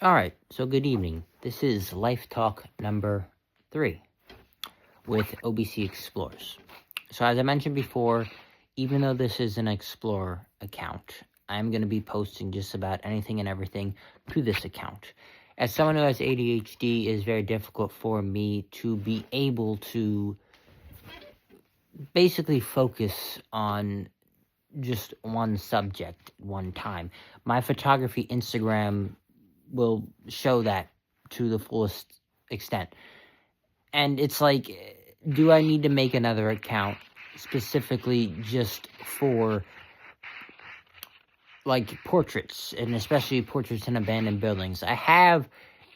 Alright, so good evening. This is Life Talk number 3 with OBC Explorers. So as I mentioned before, even though this is an Explorer account, I'm going to be posting just about anything and everything to this account. As someone who has ADHD, it is very difficult for me to be able to basically focus on just one subject one time. My photography Instagram will show that to the fullest extent. And it's like, do I need to make another account specifically just for like portraits, and especially portraits in abandoned buildings? I have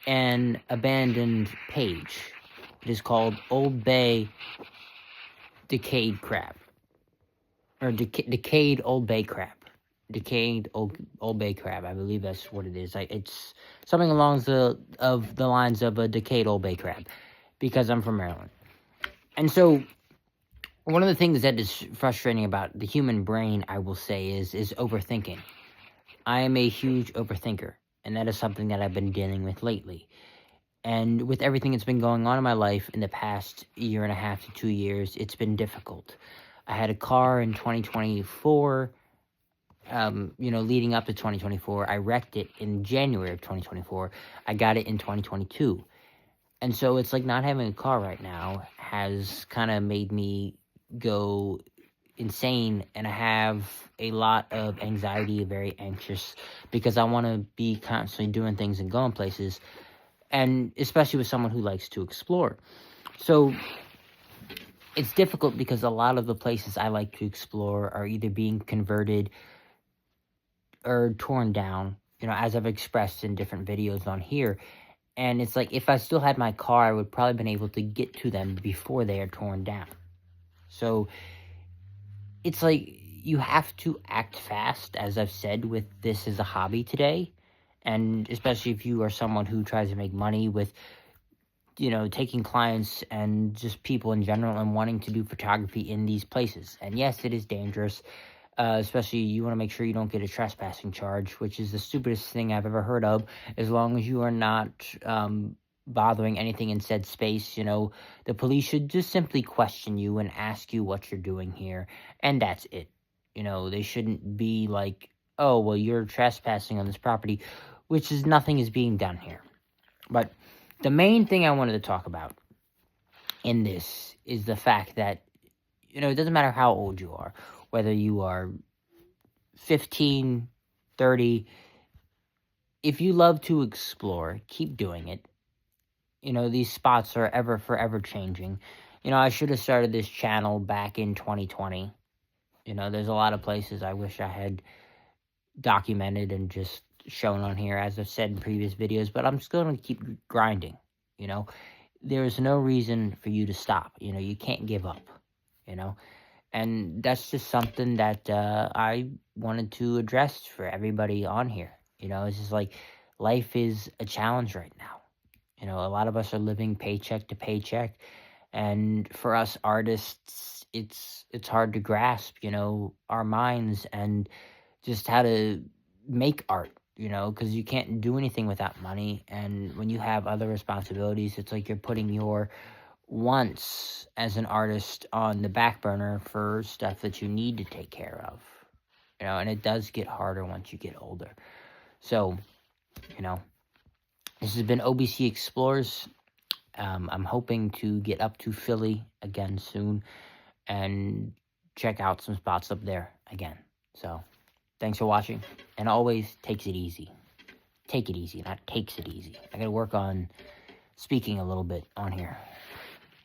an abandoned page. It is called Old Bay Decayed Crab. Or Decayed Old Bay Crab. Decayed Old Bay Crab. I believe that's what it is. It's something along the lines of a decayed Old Bay Crab, because I'm from Maryland. And so, one of the things that is frustrating about the human brain, I will say, is overthinking. I am a huge overthinker, and that is something that I've been dealing with lately. And with everything that's been going on in my life in the past year and a half to 2 years, it's been difficult. I had a car in 2024, leading up to 2024. I wrecked it in January of 2024. I got it in 2022. And so it's like not having a car right now has kind of made me go insane, and I have a lot of anxiety, very anxious, because I want to be constantly doing things and going places, and especially with someone who likes to explore. So it's difficult because a lot of the places I like to explore are either being converted or torn down, as I've expressed in different videos on here. And it's like, if I still had my car, I would probably been able to get to them before they are torn down. So it's like, you have to act fast, as I've said, with this as a hobby today. And especially if you are someone who tries to make money with, taking clients and just people in general and wanting to do photography in these places. And yes, it is dangerous. Especially, you want to make sure you don't get a trespassing charge, which is the stupidest thing I've ever heard of. As long as you are not bothering anything in said space, the police should just simply question you and ask you what you're doing here, and that's it. They shouldn't be like, oh, well, you're trespassing on this property, which is nothing is being done here. But the main thing I wanted to talk about in this is the fact that, it doesn't matter how old you are, whether you are 15, 30, if you love to explore, keep doing it. These spots are forever changing. I should have started this channel back in 2020. There's a lot of places I wish I had documented and just shown on here, as I've said in previous videos, but I'm still going to keep grinding. There's no reason for you to stop. You can't give up, and that's just something that I wanted to address for everybody on here. It's just like, life is a challenge right now. A lot of us are living paycheck to paycheck, and for us artists, it's hard to grasp, our minds and just how to make art, because you can't do anything without money. And when you have other responsibilities, it's like you're putting your wants as an artist on the back burner for stuff that you need to take care of, and it does get harder once you get older. So, this has been OBC Explorers. I'm hoping to get up to Philly again soon and check out some spots up there again. So, thanks for watching, and always takes it easy. Take it easy, not takes it easy. I gotta work on speaking a little bit on here.